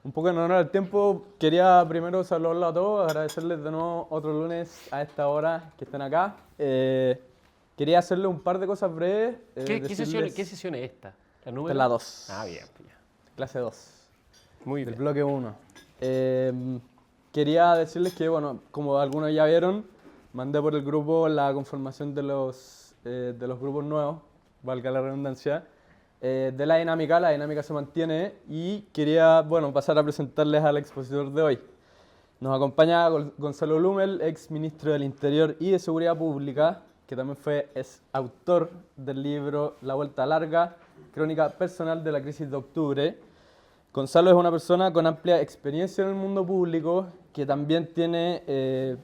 Un poco en honor al tiempo, quería primero saludarlos a todos, agradecerles de nuevo otro lunes a esta hora que estén acá. Quería hacerles un par de cosas breves, ¿Qué sesión decirles... es esta? ¿La Esta número? es la 2, Ah, bien, pues ya. clase 2, Muy del bien. bloque 1. Quería decirles que, bueno, como algunos ya vieron, mandé por el grupo la conformación de los grupos nuevos, valga la redundancia, de la dinámica se mantiene y quería, bueno, pasar a presentarles al expositor de hoy. Nos acompaña Gonzalo Blumel, ex ministro del Interior y de Seguridad Pública, que también es autor del libro La Vuelta Larga, crónica personal de la crisis de octubre. Gonzalo es una persona con amplia experiencia en el mundo público, que también tiene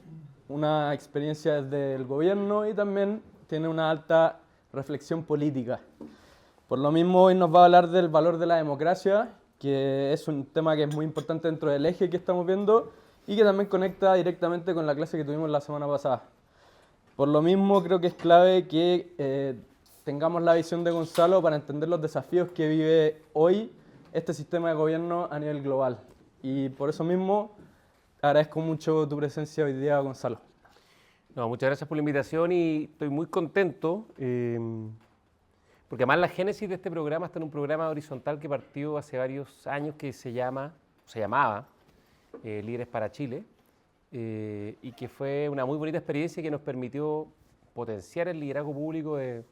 una experiencia desde el gobierno y también tiene una alta reflexión política. Por lo mismo, hoy nos va a hablar del valor de la democracia, que es un tema que es muy importante dentro del eje que estamos viendo y que también conecta directamente con la clase que tuvimos la semana pasada. Por lo mismo, creo que es clave que tengamos la visión de Gonzalo para entender los desafíos que vive hoy este sistema de gobierno a nivel global. Y por eso mismo, agradezco mucho tu presencia hoy día, Gonzalo. No, muchas gracias por la invitación y estoy muy contento porque además la génesis de este programa está en un programa horizontal que partió hace varios años que se llamaba Líderes para Chile y que fue una muy bonita experiencia que nos permitió potenciar el liderazgo público de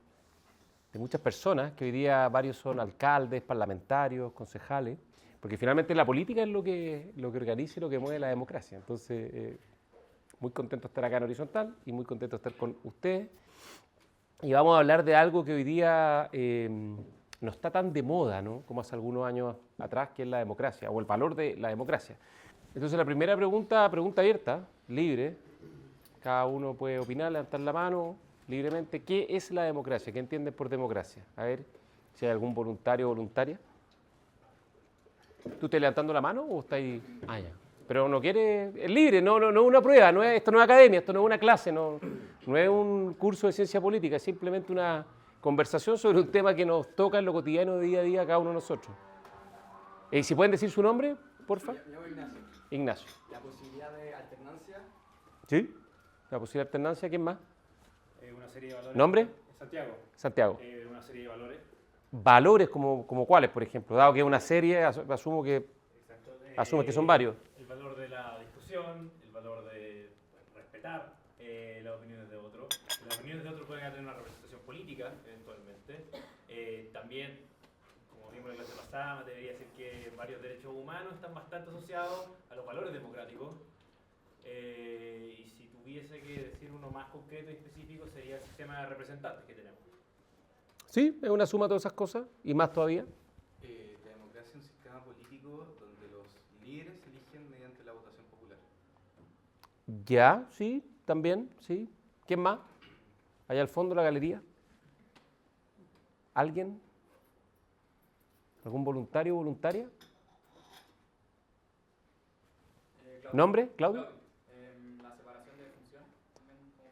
muchas personas, que hoy día varios son alcaldes, parlamentarios, concejales, porque finalmente la política es lo que organiza y lo que mueve la democracia. Entonces, muy contento de estar acá en Horizontal y muy contento de estar con ustedes. Y vamos a hablar de algo que hoy día no está tan de moda, ¿no?, como hace algunos años atrás, que es la democracia, o el valor de la democracia. Entonces, la primera pregunta abierta, libre, cada uno puede opinar, levantar la mano libremente. ¿Qué es la democracia? ¿Qué entienden por democracia? A ver si hay algún voluntario o voluntaria. ¿Tú estás levantando la mano o estás ahí? Ah, ya. Pero no quiere, es libre, no es una prueba, esto no es academia, esto no es una clase, no es un curso de ciencia política, es simplemente una conversación sobre un tema que nos toca en lo cotidiano de día a día a cada uno de nosotros. Si pueden decir su nombre, porfa. Me llamo Ignacio. Ignacio. La posibilidad de alternancia. ¿Sí? La posible alternancia, ¿quién más? Una serie de valores. ¿Nombre? Santiago. Santiago. Una serie de valores. Valores como cuáles, por ejemplo, dado que es una serie, asumo que son varios. El valor de la discusión, el valor de respetar las opiniones de otros. Las opiniones de otros pueden tener una representación política, eventualmente. También, como vimos en la clase pasada, me debería decir que varios derechos humanos están bastante asociados a los valores democráticos. Y si tuviese que decir uno más concreto y específico, sería el sistema de representantes que tenemos. Sí, es una suma de todas esas cosas y más todavía. La democracia es un sistema político donde los líderes se eligen mediante la votación popular. Ya, sí, también, sí. ¿Quién más? Allá al fondo de la galería. ¿Alguien? ¿Algún voluntario o voluntaria? Claudio. ¿Nombre? ¿Claudio? La separación de funciones.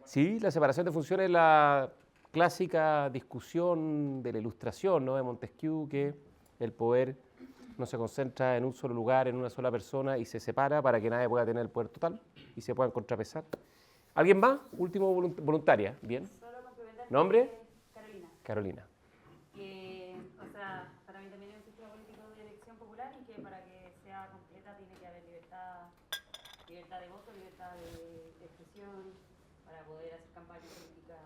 Sí, la separación de funciones es la clásica discusión de la Ilustración, ¿no?, de Montesquieu, que el poder no se concentra en un solo lugar, en una sola persona, y se separa para que nadie pueda tener el poder total y se puedan contrapesar. ¿Alguien más? Último voluntaria. Bien. Solo complementar. ¿Nombre? Carolina. Carolina. O sea, para mí también es un sistema político de elección popular y que para que sea completa tiene que haber libertad de voto, libertad de expresión, para poder hacer campaña política.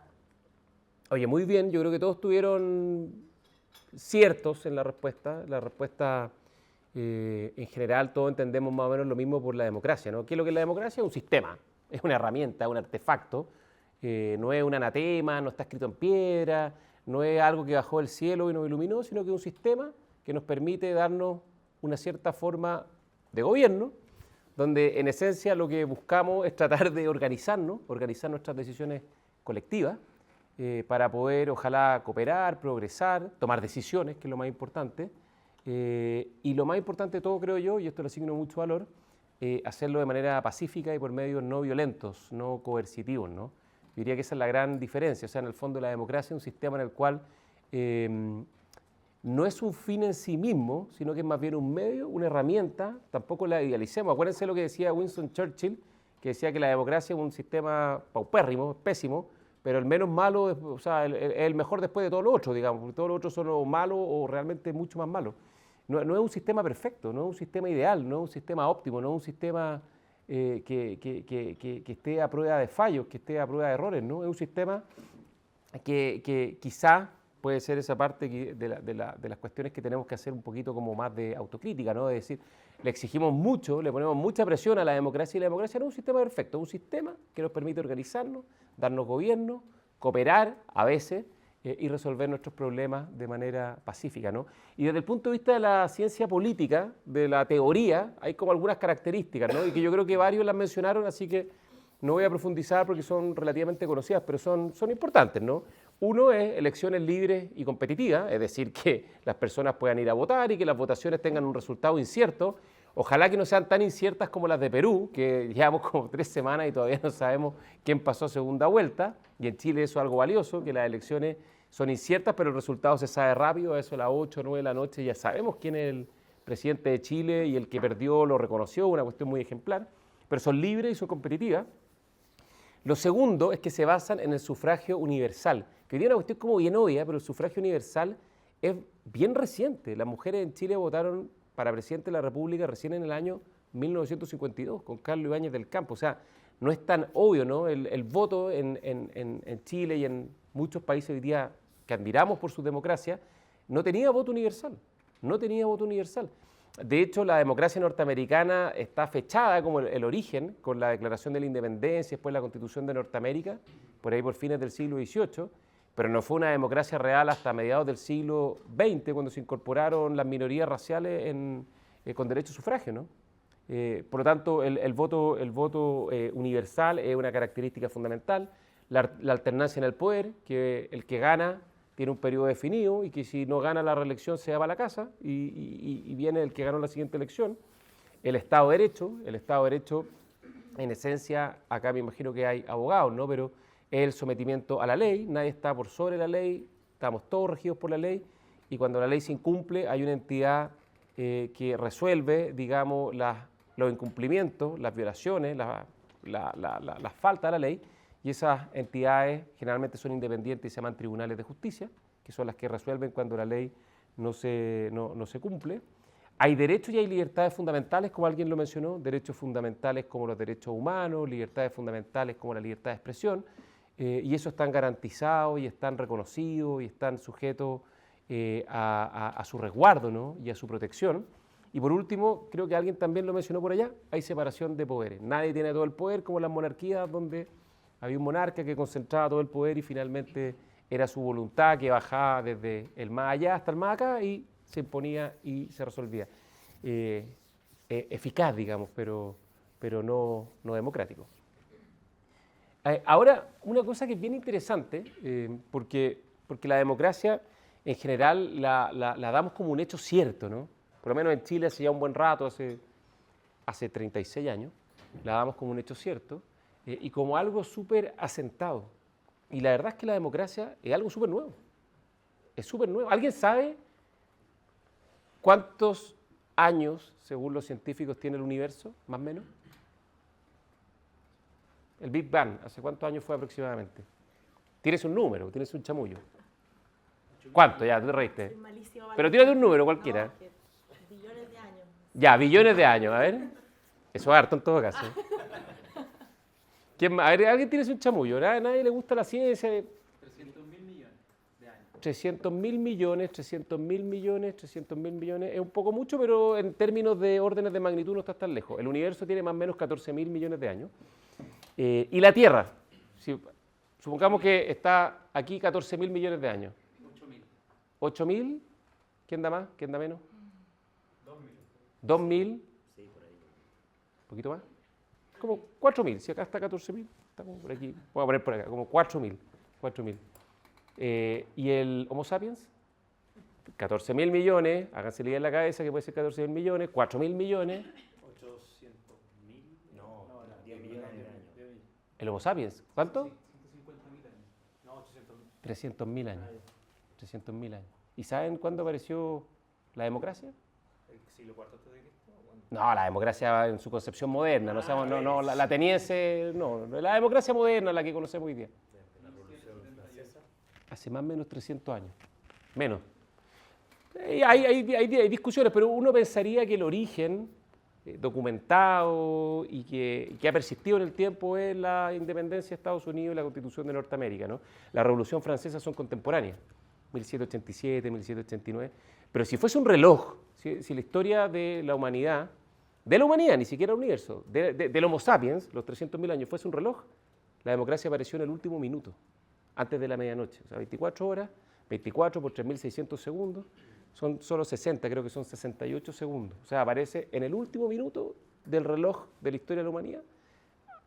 Oye, muy bien, yo creo que todos estuvieron ciertos en la respuesta. La respuesta, en general, todos entendemos más o menos lo mismo por la democracia, ¿no? ¿Qué es lo que es la democracia? Es un sistema, es una herramienta, es un artefacto, no es un anatema, no está escrito en piedra, no es algo que bajó del cielo y nos iluminó, sino que es un sistema que nos permite darnos una cierta forma de gobierno, donde en esencia lo que buscamos es tratar de organizar nuestras decisiones colectivas, para poder, ojalá, cooperar, progresar, tomar decisiones, que es lo más importante. Y lo más importante de todo, creo yo, y esto le asigno mucho valor, hacerlo de manera pacífica y por medios no violentos, no coercitivos, ¿no? Yo diría que esa es la gran diferencia. O sea, en el fondo la democracia es un sistema en el cual no es un fin en sí mismo, sino que es más bien un medio, una herramienta, tampoco la idealicemos. Acuérdense lo que decía Winston Churchill, que decía que la democracia es un sistema paupérrimo, pésimo, pero el menos malo, o sea, el mejor después de todo lo otro, digamos, porque todos los otros son o malos o realmente mucho más malos. No es un sistema perfecto, no es un sistema ideal, no es un sistema óptimo, no es un sistema que esté a prueba de fallos, que esté a prueba de errores, ¿no? Es un sistema que quizá puede ser esa parte de las cuestiones que tenemos que hacer un poquito como más de autocrítica, ¿no? Es decir, le exigimos mucho, le ponemos mucha presión a la democracia y la democracia no es un sistema perfecto, es un sistema que nos permite organizarnos, darnos gobierno, cooperar a veces y resolver nuestros problemas de manera pacífica, ¿no? Y desde el punto de vista de la ciencia política, de la teoría, hay como algunas características, ¿no? Y que yo creo que varios las mencionaron, así que no voy a profundizar porque son relativamente conocidas, pero son importantes, ¿no? Uno es elecciones libres y competitivas, es decir, que las personas puedan ir a votar y que las votaciones tengan un resultado incierto. Ojalá que no sean tan inciertas como las de Perú, que llevamos como 3 semanas y todavía no sabemos quién pasó a segunda vuelta. Y en Chile eso es algo valioso, que las elecciones son inciertas, pero el resultado se sabe rápido, a eso a las 8 o 9 de la noche ya sabemos quién es el presidente de Chile y el que perdió lo reconoció, una cuestión muy ejemplar, pero son libres y son competitivas. Lo segundo es que se basan en el sufragio universal, que hoy día es una cuestión como bien obvia, pero el sufragio universal es bien reciente. Las mujeres en Chile votaron para presidente de la República recién en el año 1952, con Carlos Ibáñez del Campo. O sea, no es tan obvio, ¿no? El voto en Chile y en muchos países hoy día que admiramos por su democracia, no tenía voto universal, no tenía voto universal. De hecho, la democracia norteamericana está fechada como el origen con la Declaración de la Independencia, después la Constitución de Norteamérica, por ahí por fines del siglo XVIII, pero no fue una democracia real hasta mediados del siglo XX, cuando se incorporaron las minorías raciales con derecho a sufragio, ¿no? Por lo tanto, el voto universal es una característica fundamental. La alternancia en el poder, que el que gana tiene un periodo definido y que si no gana la reelección se va a la casa y viene el que ganó la siguiente elección. El Estado de Derecho, en esencia, acá me imagino que hay abogados, ¿no? Pero es el sometimiento a la ley, nadie está por sobre la ley, estamos todos regidos por la ley y cuando la ley se incumple hay una entidad que resuelve, digamos, los incumplimientos, las violaciones, las faltas a la ley. Y esas entidades generalmente son independientes y se llaman tribunales de justicia, que son las que resuelven cuando la ley no se cumple. Hay derechos y hay libertades fundamentales, como alguien lo mencionó, derechos fundamentales como los derechos humanos, libertades fundamentales como la libertad de expresión, y eso están garantizados y están reconocidos y están sujetos a su resguardo, ¿no? Y a su protección. Y por último, creo que alguien también lo mencionó por allá, hay separación de poderes. Nadie tiene todo el poder como las monarquías donde había un monarca que concentraba todo el poder y finalmente era su voluntad que bajaba desde el más allá hasta el más acá y se imponía y se resolvía. Eficaz, digamos, pero no democrático. Ahora, una cosa que es bien interesante, porque la democracia en general la damos como un hecho cierto, ¿no? Por lo menos en Chile hace ya un buen rato, hace 36 años, la damos como un hecho cierto. Y como algo súper asentado. Y la verdad es que la democracia es algo súper nuevo. Es súper nuevo. ¿Alguien sabe cuántos años, según los científicos, tiene el universo, más o menos? El Big Bang, ¿hace cuántos años fue aproximadamente? Tienes un número, tienes un chamullo. ¿Cuánto? Ya, tú te reíste. Pero tírate un número cualquiera. No, billones de años. Ya, billones de años, a ver. Eso es harto en todo caso. A ver, ¿alguien tiene un chamullo? A nadie le gusta la ciencia. 300.000 millones de años. 300.000 millones, 300.000 millones, 300.000 millones. Es un poco mucho, pero en términos de órdenes de magnitud no está tan lejos. El universo tiene más o menos 14.000 millones de años. Y la Tierra, supongamos que está aquí 14.000 millones de años. 8.000. ¿8.000? ¿Quién da más? ¿Quién da menos? 2.000. ¿2.000? Sí, por ahí. ¿Un poquito más? Como 4.000, si acá está 14.000, está como por aquí, voy a poner por acá, como 4.000. ¿Y el Homo sapiens? 14.000 millones, háganse la idea en la cabeza que puede ser 14.000 millones, 4.000 millones. 800.000. No, 10 millones de años. ¿El Homo sapiens? ¿Cuánto? 150.000 años. No, 800.000. 300.000 años. 300.000 años. ¿Y saben cuándo apareció la democracia? ¿El siglo IV antes de Cristo? ¿O cuándo? No, la democracia en su concepción moderna, no, seamos- no, la ateniense, no, la democracia moderna, la que conocemos hoy día. De la Revolución Francesa. Hace más o menos 300 años, menos. Hay discusiones, pero uno pensaría que el origen documentado y que ha persistido en el tiempo es la independencia de Estados Unidos y la Constitución de Norteamérica, ¿no? La Revolución Francesa son contemporáneas, 1787, 1789, pero si fuese un reloj, si la historia de la humanidad, ni siquiera el universo, del Homo sapiens, los 300.000 años, fuese un reloj, la democracia apareció en el último minuto, antes de la medianoche, o sea, 24 horas, 24 por 3.600 segundos, son solo 60, creo que son 68 segundos. O sea, aparece en el último minuto del reloj de la historia de la humanidad,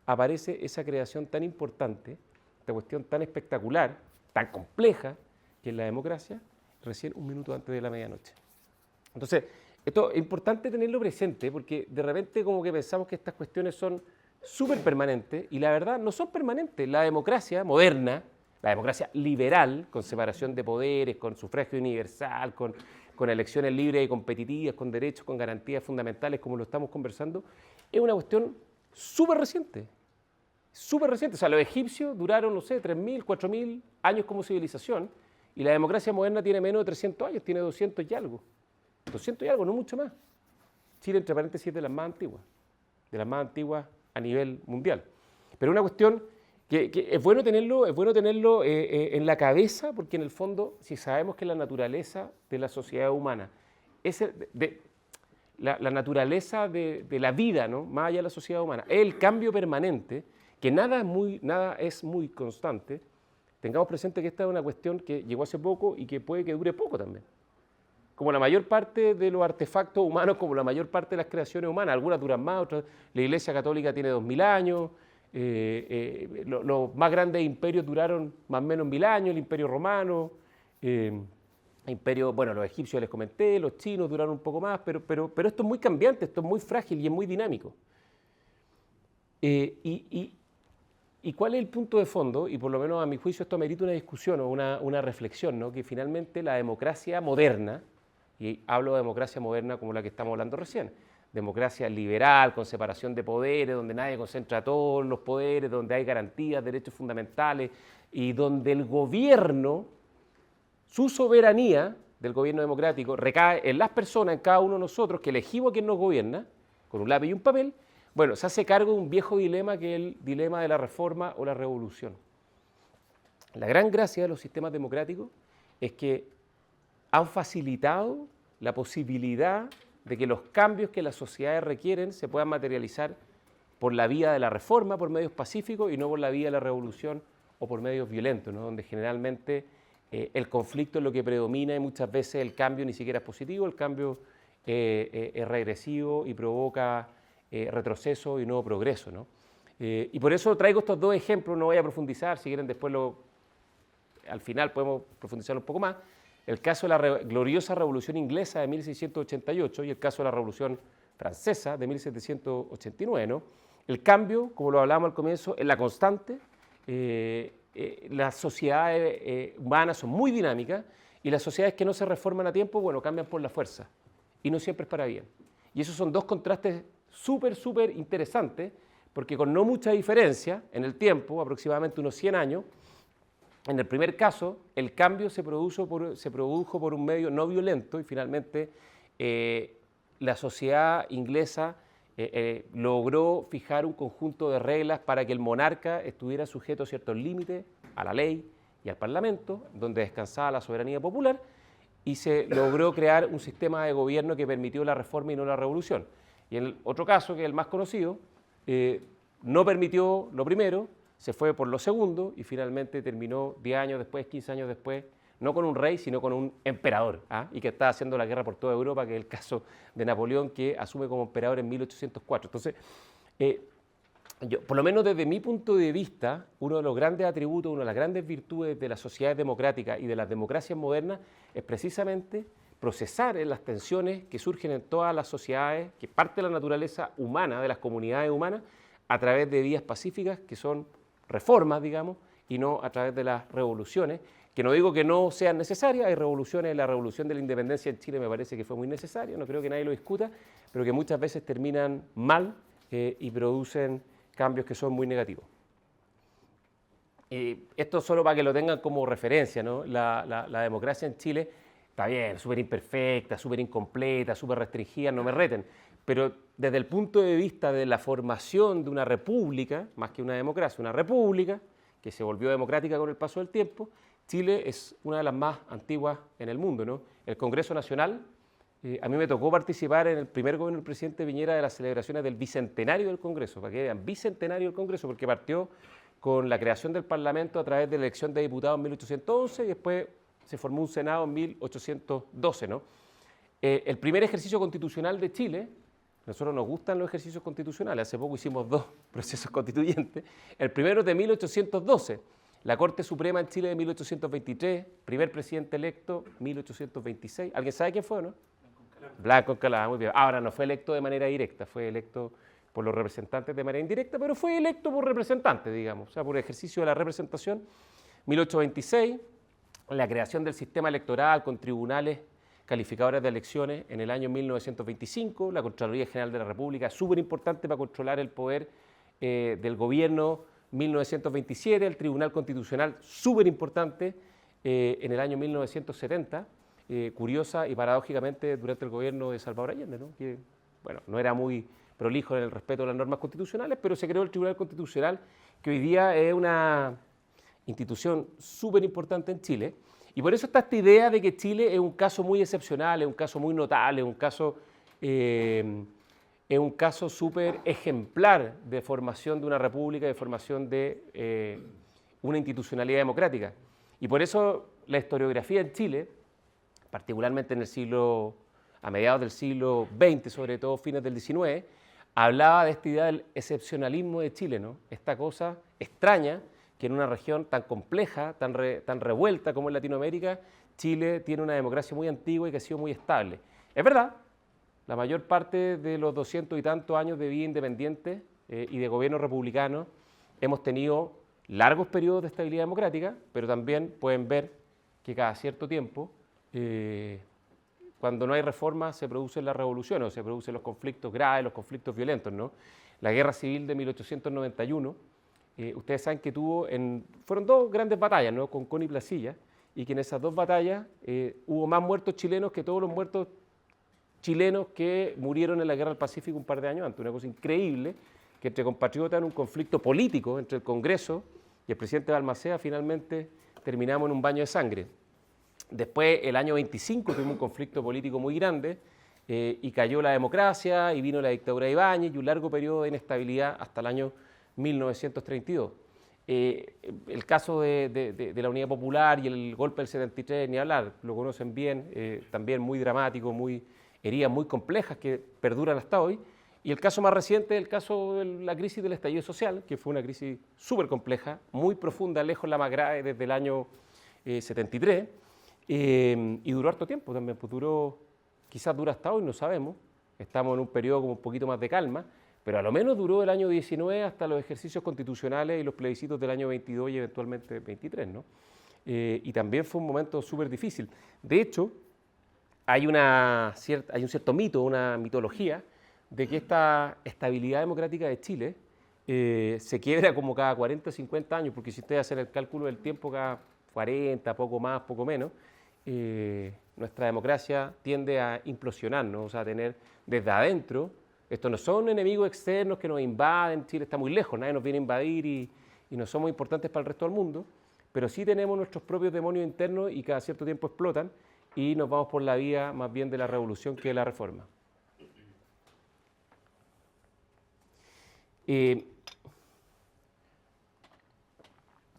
aparece esa creación tan importante, esta cuestión tan espectacular, tan compleja, que es la democracia, recién un minuto antes de la medianoche. Entonces, esto es importante tenerlo presente, porque de repente como que pensamos que estas cuestiones son súper permanentes, y la verdad no son permanentes. La democracia moderna, la democracia liberal, con separación de poderes, con sufragio universal, con elecciones libres y competitivas, con derechos, con garantías fundamentales, como lo estamos conversando, es una cuestión súper reciente. Súper reciente. O sea, los egipcios duraron, no sé, 3.000, 4.000 años como civilización, y la democracia moderna tiene menos de 300 años, tiene 200 y algo. 200 y algo, no mucho más. Chile, entre paréntesis, es de las más antiguas a nivel mundial. Pero una cuestión que es bueno tenerlo en la cabeza, porque en el fondo, si sabemos que la naturaleza de la sociedad humana, la naturaleza de la vida, ¿no? Más allá de la sociedad humana, es el cambio permanente, que nada es muy constante, tengamos presente que esta es una cuestión que llegó hace poco y que puede que dure poco también. Como la mayor parte de los artefactos humanos, como la mayor parte de las creaciones humanas, algunas duran más, otras. La Iglesia Católica tiene 2.000 años, los más grandes imperios duraron más o menos 1.000 años, el Imperio Romano, los egipcios les comenté, los chinos duraron un poco más, pero esto es muy cambiante, esto es muy frágil y es muy dinámico. ¿Y cuál es el punto de fondo? Y por lo menos a mi juicio esto amerita una discusión o una reflexión, ¿no? Que finalmente la democracia moderna, y hablo de democracia moderna como la que estamos hablando recién, democracia liberal, con separación de poderes, donde nadie concentra todos los poderes, donde hay garantías, derechos fundamentales, y donde el gobierno, su soberanía del gobierno democrático, recae en las personas, en cada uno de nosotros, que elegimos a quien nos gobierna, con un lápiz y un papel. Bueno, se hace cargo de un viejo dilema que es el dilema de la reforma o la revolución. La gran gracia de los sistemas democráticos es que han facilitado la posibilidad de que los cambios que las sociedades requieren se puedan materializar por la vía de la reforma, por medios pacíficos, y no por la vía de la revolución o por medios violentos, ¿no? Donde generalmente el conflicto es lo que predomina y muchas veces el cambio ni siquiera es positivo, el cambio es regresivo y provoca retroceso y nuevo progreso, ¿no? Y por eso traigo estos dos ejemplos, no voy a profundizar, si quieren después al final podemos profundizar un poco más. El caso de la gloriosa Revolución Inglesa de 1688 y el caso de la Revolución Francesa de 1789, ¿no? El cambio, como lo hablábamos al comienzo, es la constante. Las sociedades humanas son muy dinámicas y las sociedades que no se reforman a tiempo, bueno, cambian por la fuerza y no siempre es para bien. Y esos son dos contrastes súper interesantes, porque con no mucha diferencia en el tiempo, aproximadamente unos 100 años, en el primer caso, el cambio se produjo por un medio no violento y finalmente la sociedad inglesa logró fijar un conjunto de reglas para que el monarca estuviera sujeto a ciertos límites, a la ley y al parlamento, donde descansaba la soberanía popular, y se logró crear un sistema de gobierno que permitió la reforma y no la revolución. Y en el otro caso, que es el más conocido, no permitió lo primero, se fue por lo segundo y finalmente terminó 10 años después, 15 años después, no con un rey, sino con un emperador, y que está haciendo la guerra por toda Europa, que es el caso de Napoleón, que asume como emperador en 1804. Entonces, yo, por lo menos desde mi punto de vista, uno de los grandes atributos, una de las grandes virtudes de las sociedades democráticas y de las democracias modernas es precisamente procesar las tensiones que surgen en todas las sociedades, que parte de la naturaleza humana, de las comunidades humanas, a través de vías pacíficas que son reformas, digamos, y no a través de las revoluciones, que no digo que no sean necesarias, hay revoluciones, la revolución de la independencia en Chile me parece que fue muy necesaria, no creo que nadie lo discuta, pero que muchas veces terminan mal y producen cambios que son muy negativos. Esto solo para que lo tengan como referencia, ¿no? La democracia en Chile está bien, súper imperfecta, súper incompleta, súper restringida, no me reten, pero desde el punto de vista de la formación de una república, más que una democracia, una república, que se volvió democrática con el paso del tiempo, Chile es una de las más antiguas en el mundo, ¿no? El Congreso Nacional, a mí me tocó participar en el primer gobierno del presidente Piñera de las celebraciones del bicentenario del Congreso, para que vean, bicentenario del Congreso, porque partió con la creación del Parlamento a través de la elección de diputados en 1811 y después se formó un Senado en 1812, ¿no? El primer ejercicio constitucional de Chile, nosotros nos gustan los ejercicios constitucionales, hace poco hicimos 2 procesos constituyentes, el primero es de 1812, la Corte Suprema en Chile de 1823, primer presidente electo 1826, ¿alguien sabe quién fue o no? Blanco Encalada, muy bien. Ahora no fue electo de manera directa, fue electo por los representantes de manera indirecta, pero fue electo por representantes, digamos, o sea, por ejercicio de la representación. 1826, la creación del sistema electoral con tribunales calificadores de elecciones en el año 1925, la Contraloría General de la República, súper importante para controlar el poder del gobierno. 1927, el Tribunal Constitucional, súper importante en el año 1970, curiosa y paradójicamente durante el gobierno de Salvador Allende, ¿no? Que, bueno, no era muy prolijo en el respeto a las normas constitucionales, pero se creó el Tribunal Constitucional, que hoy día es una institución súper importante en Chile, y por eso está esta idea de que Chile es un caso muy excepcional, es un caso muy notable, es un caso súper ejemplar de formación de una república, de formación de una institucionalidad democrática. Y por eso la historiografía en Chile, particularmente a mediados del siglo XX, sobre todo fines del XIX, hablaba de esta idea del excepcionalismo de Chile, ¿no? Esta cosa extraña que en una región tan compleja, tan revuelta como es Latinoamérica, Chile tiene una democracia muy antigua y que ha sido muy estable. Es verdad, la mayor parte de los 200 y tantos años de vida independiente y de gobierno republicano hemos tenido largos periodos de estabilidad democrática, pero también pueden ver que cada cierto tiempo, cuando no hay reforma, se producen las revoluciones, o se producen los conflictos graves, los conflictos violentos, ¿no? La Guerra Civil de 1891, ustedes saben que fueron 2 grandes batallas, ¿no? Concón y Placilla, y que en esas 2 batallas hubo más muertos chilenos que todos los muertos chilenos que murieron en la Guerra del Pacífico un par de años antes. Una cosa increíble, que entre compatriotas en un conflicto político entre el Congreso y el presidente Balmaceda finalmente terminamos en un baño de sangre. Después, el año 25, tuvimos un conflicto político muy grande y cayó la democracia y vino la dictadura de Ibáñez y un largo periodo de inestabilidad hasta el año 1932. El caso de la Unidad Popular y el golpe del 73, ni hablar, lo conocen bien, también muy dramático, heridas muy complejas que perduran hasta hoy. Y el caso más reciente es el caso de la crisis del estallido social, que fue una crisis súper compleja, muy profunda, lejos la más grave desde el año 73, y duró harto tiempo también, pues quizás dura hasta hoy, no sabemos, estamos en un periodo como un poquito más de calma, pero a lo menos duró el año 19 hasta los ejercicios constitucionales y los plebiscitos del año 22 y eventualmente 23, ¿no? Y también fue un momento súper difícil. De hecho, hay un cierto mito, una mitología, de que esta estabilidad democrática de Chile se quiebra como cada 40 o 50 años, porque si ustedes hacen el cálculo del tiempo, cada 40, poco más, poco menos, nuestra democracia tiende a implosionar, ¿no? O sea, a tener desde adentro, estos no son enemigos externos que nos invaden, Chile está muy lejos, nadie nos viene a invadir y no somos importantes para el resto del mundo, pero sí tenemos nuestros propios demonios internos y cada cierto tiempo explotan y nos vamos por la vía más bien de la revolución que de la reforma.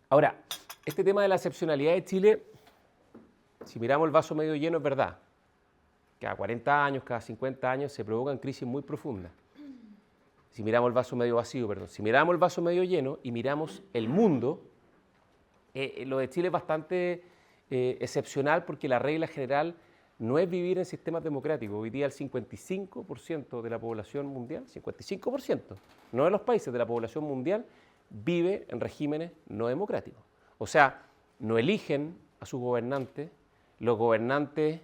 Ahora, este tema de la excepcionalidad de Chile, si miramos el vaso medio lleno, es verdad. Cada 40 años, cada 50 años se provocan crisis muy profundas. Si miramos el vaso medio vacío, perdón. Si miramos el vaso medio lleno y miramos el mundo, lo de Chile es bastante excepcional porque la regla general no es vivir en sistemas democráticos. Hoy día el 55% de la población mundial, 55%, no de los países, de la población mundial, vive en regímenes no democráticos. O sea, no eligen a a sus gobernantes, los gobernantes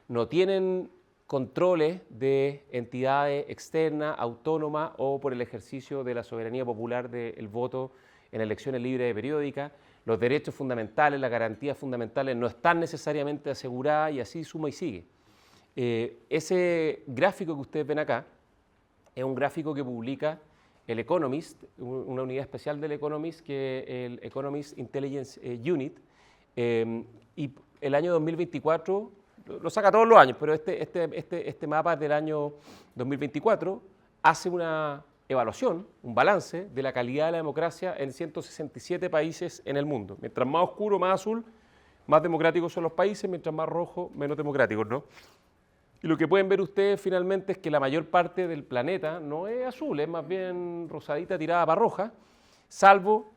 no tienen controles de entidades externas, autónomas o por el ejercicio de la soberanía popular del voto en elecciones libres y periódicas. Los derechos fundamentales, las garantías fundamentales no están necesariamente aseguradas y así suma y sigue. Ese gráfico que ustedes ven acá es un gráfico que publica el Economist, una unidad especial del Economist, que es el Economist Intelligence Unit, y el año 2024, lo saca todos los años, pero este mapa es del año 2024, hace una evaluación, un balance de la calidad de la democracia en 167 países en el mundo. Mientras más oscuro, más azul, más democráticos son los países, mientras más rojo, menos democráticos, ¿no? Y lo que pueden ver ustedes finalmente es que la mayor parte del planeta no es azul, es más bien rosadita tirada para roja, salvo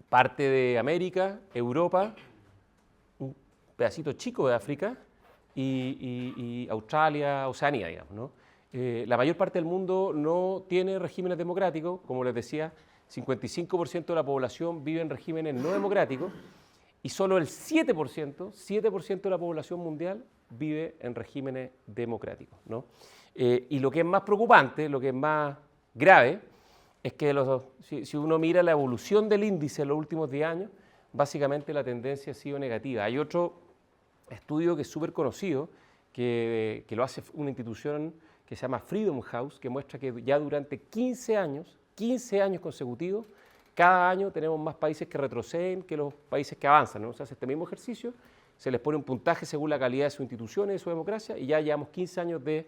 parte de América, Europa, un pedacito chico de África y Australia, Oceanía, digamos, ¿no? La mayor parte del mundo no tiene regímenes democráticos, como les decía, 55% de la población vive en regímenes no democráticos y solo el 7% de la población mundial vive en regímenes democráticos, ¿no? Y lo que es más preocupante, lo que es más grave, es que si uno mira la evolución del índice en los últimos 10 años, básicamente la tendencia ha sido negativa. Hay otro estudio que es súper conocido, que lo hace una institución que se llama Freedom House, que muestra que ya durante 15 años consecutivos, cada año tenemos más países que retroceden que los países que avanzan, ¿no? Se hace este mismo ejercicio, se les pone un puntaje según la calidad de sus instituciones, de su democracia, y ya llevamos 15 años de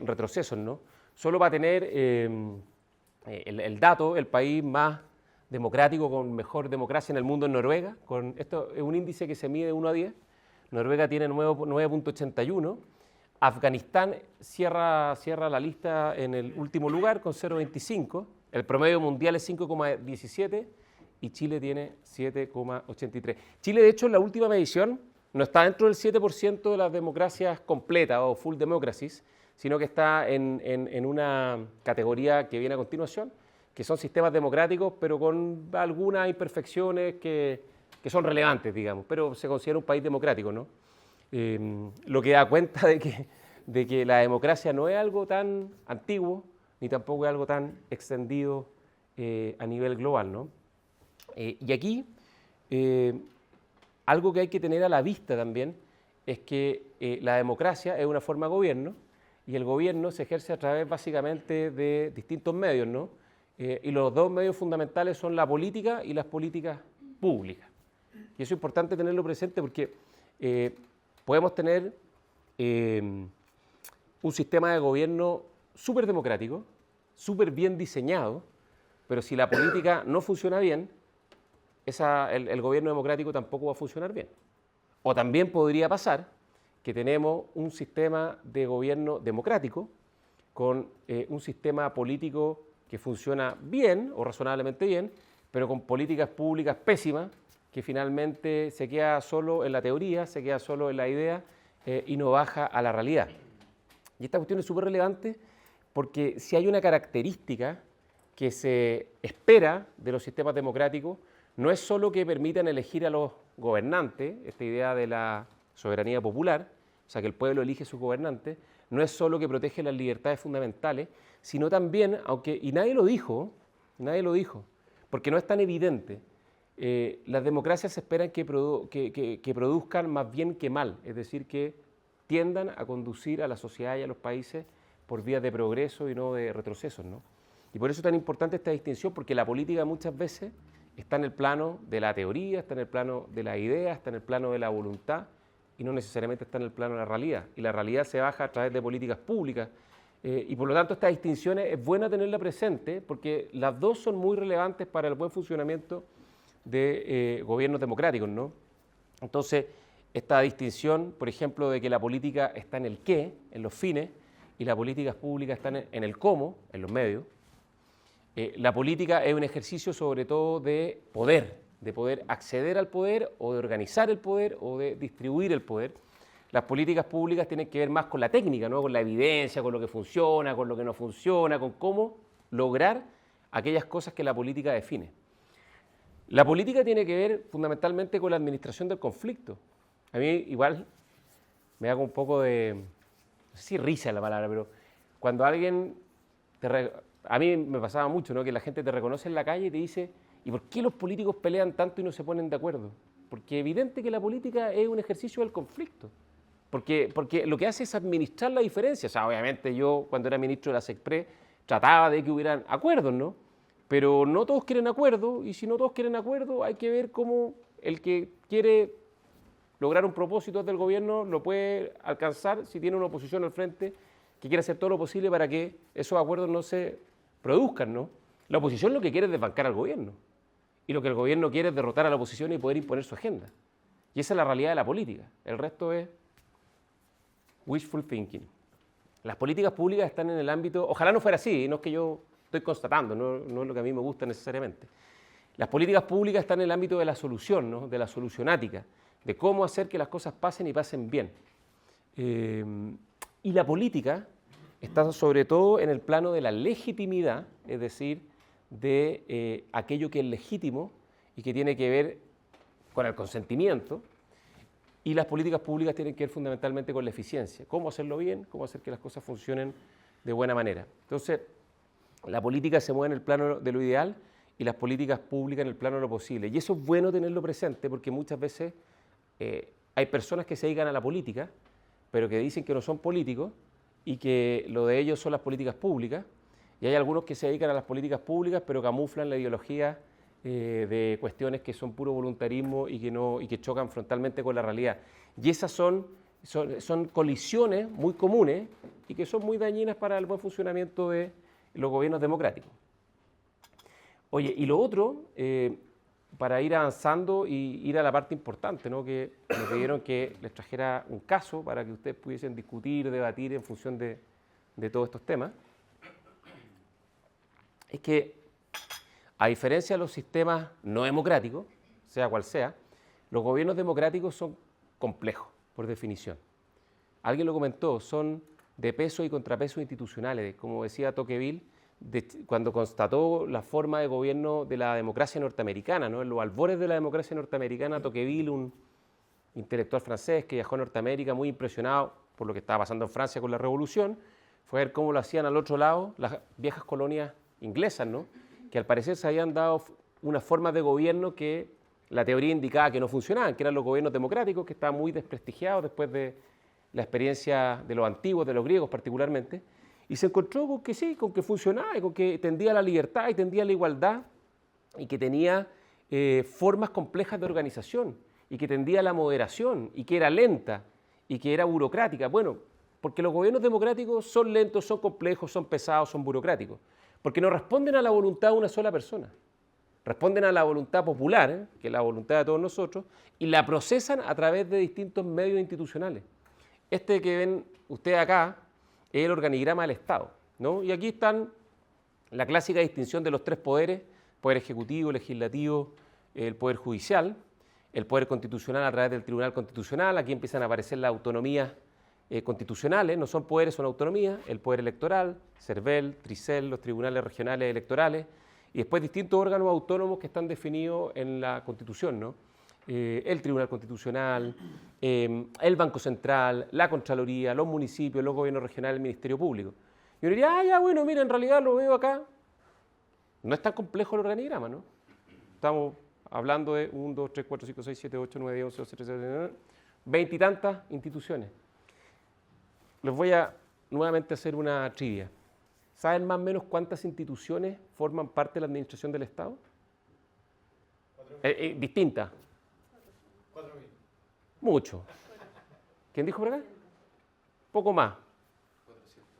retrocesos, ¿no? Solo para tener el dato, el país más democrático, con mejor democracia en el mundo es Noruega. Esto es un índice que se mide de 1 a 10. Noruega tiene 9.81. Afganistán cierra la lista en el último lugar con 0.25. El promedio mundial es 5.17 y Chile tiene 7.83. Chile, de hecho, en la última medición no está dentro del 7% de las democracias completas o full democracies, sino que está en una categoría que viene a continuación, que son sistemas democráticos, pero con algunas imperfecciones que son relevantes, digamos, pero se considera un país democrático, ¿no? Lo que da cuenta de que la democracia no es algo tan antiguo, ni tampoco es algo tan extendido a nivel global, ¿no? Y aquí, algo que hay que tener a la vista también es que la democracia es una forma de gobierno y el gobierno se ejerce a través básicamente de distintos medios, ¿no? Y los dos medios fundamentales son la política y las políticas públicas. Y eso es importante tenerlo presente porque podemos tener un sistema de gobierno súper democrático, súper bien diseñado, pero si la política no funciona bien, el gobierno democrático tampoco va a funcionar bien. O también podría pasar que tenemos un sistema de gobierno democrático con un sistema político que funciona bien o razonablemente bien, pero con políticas públicas pésimas que finalmente se queda solo en la teoría, se queda solo en la idea y no baja a la realidad. Y esta cuestión es súper relevante porque si hay una característica que se espera de los sistemas democráticos, no es solo que permitan elegir a los gobernantes, esta idea de la soberanía popular, o sea, que el pueblo elige a sus gobernantes, no es solo que protege las libertades fundamentales, sino también, y nadie lo dijo, porque no es tan evidente, las democracias se esperan que produzcan más bien que mal, es decir, que tiendan a conducir a la sociedad y a los países por vías de progreso y no de retrocesos, ¿no? Y por eso es tan importante esta distinción, porque la política muchas veces está en el plano de la teoría, está en el plano de la idea, está en el plano de la voluntad y no necesariamente está en el plano de la realidad. Y la realidad se baja a través de políticas públicas y por lo tanto estas distinciones es buena tenerla presente porque las dos son muy relevantes para el buen funcionamiento de gobiernos democráticos, ¿no? Entonces, esta distinción, por ejemplo, de que la política está en el qué, en los fines, y las políticas públicas están en el cómo, en los medios. La política es un ejercicio sobre todo de poder acceder al poder o de organizar el poder o de distribuir el poder. Las políticas públicas tienen que ver más con la técnica, ¿no? Con la evidencia, con lo que funciona, con lo que no funciona, con cómo lograr aquellas cosas que la política define. La política tiene que ver fundamentalmente con la administración del conflicto. A mí igual me hago un poco de, no sé si risa es la palabra, pero cuando alguien, a mí me pasaba mucho, ¿no? Que la gente te reconoce en la calle y te dice, ¿y por qué los políticos pelean tanto y no se ponen de acuerdo? Porque es evidente que la política es un ejercicio del conflicto. Porque lo que hace es administrar la diferencia. O sea, obviamente yo, cuando era ministro de la SECPRE, trataba de que hubieran acuerdos, ¿no? Pero no todos quieren acuerdo, y si no todos quieren acuerdo, hay que ver cómo el que quiere lograr un propósito del gobierno lo puede alcanzar si tiene una oposición al frente que quiere hacer todo lo posible para que esos acuerdos no se produzcan, ¿no? La oposición lo que quiere es desbancar al gobierno. Y lo que el gobierno quiere es derrotar a la oposición y poder imponer su agenda. Y esa es la realidad de la política. El resto es wishful thinking. Las políticas públicas están en el ámbito, ojalá no fuera así, no es que yo estoy constatando, no es lo que a mí me gusta necesariamente. Las políticas públicas están en el ámbito de la solución, ¿no? De la solucionática, de cómo hacer que las cosas pasen y pasen bien. Y la política está sobre todo en el plano de la legitimidad, es decir, de aquello que es legítimo y que tiene que ver con el consentimiento, y las políticas públicas tienen que ver fundamentalmente con la eficiencia, cómo hacerlo bien, cómo hacer que las cosas funcionen de buena manera. Entonces, la política se mueve en el plano de lo ideal y las políticas públicas en el plano de lo posible. Y eso es bueno tenerlo presente porque muchas veces hay personas que se dedican a la política, pero que dicen que no son políticos y que lo de ellos son las políticas públicas, y hay algunos que se dedican a las políticas públicas, pero camuflan la ideología de cuestiones que son puro voluntarismo y que chocan frontalmente con la realidad. Y esas son colisiones muy comunes y que son muy dañinas para el buen funcionamiento de los gobiernos democráticos. Oye, y lo otro, para ir avanzando y ir a la parte importante, ¿no? Que me pidieron que les trajera un caso para que ustedes pudiesen discutir, debatir en función de todos estos temas, es que a diferencia de los sistemas no democráticos, sea cual sea, los gobiernos democráticos son complejos, por definición. Alguien lo comentó, son de peso y contrapeso institucionales, como decía Tocqueville, cuando constató la forma de gobierno de la democracia norteamericana, ¿no? En los albores de la democracia norteamericana, Tocqueville, un intelectual francés que viajó a Norteamérica muy impresionado por lo que estaba pasando en Francia con la Revolución, fue a ver cómo lo hacían al otro lado las viejas colonias inglesas, ¿no? Que al parecer se habían dado unas formas de gobierno que la teoría indicaba que no funcionaban, que eran los gobiernos democráticos, que estaban muy desprestigiados después de la experiencia de los antiguos, de los griegos particularmente, y se encontró con que sí, con que funcionaba, y con que tendía a la libertad y tendía a la igualdad, y que tenía formas complejas de organización, y que tendía a la moderación, y que era lenta, y que era burocrática. Bueno, porque los gobiernos democráticos son lentos, son complejos, son pesados, son burocráticos. Porque no responden a la voluntad de una sola persona, responden a la voluntad popular, que es la voluntad de todos nosotros, y la procesan a través de distintos medios institucionales. Este que ven ustedes acá es el organigrama del Estado, ¿no? Y aquí están la clásica distinción de los tres poderes: poder ejecutivo, legislativo, el poder judicial, el poder constitucional a través del Tribunal Constitucional. Aquí empiezan a aparecer las autonomías constitucionales, no son poderes, son autonomías, el poder electoral, CERVEL, TRICEL, los tribunales regionales electorales, y después distintos órganos autónomos que están definidos en la Constitución, ¿no? El Tribunal Constitucional, el Banco Central, la Contraloría, los municipios, los gobiernos regionales, el Ministerio Público. Y uno diría, ya, bueno, mira, en realidad lo veo acá. No es tan complejo el organigrama, ¿no? Estamos hablando de 1, 2, 3, 4, 5, 6, 7, 8, 9, 10, 11, 12, 13, 14, 20 y tantas instituciones. Les voy a nuevamente hacer una trivia. ¿Saben más o menos cuántas instituciones forman parte de la administración del Estado? Distintas. 4.000. Mucho. ¿Quién dijo por acá? Poco más. 400.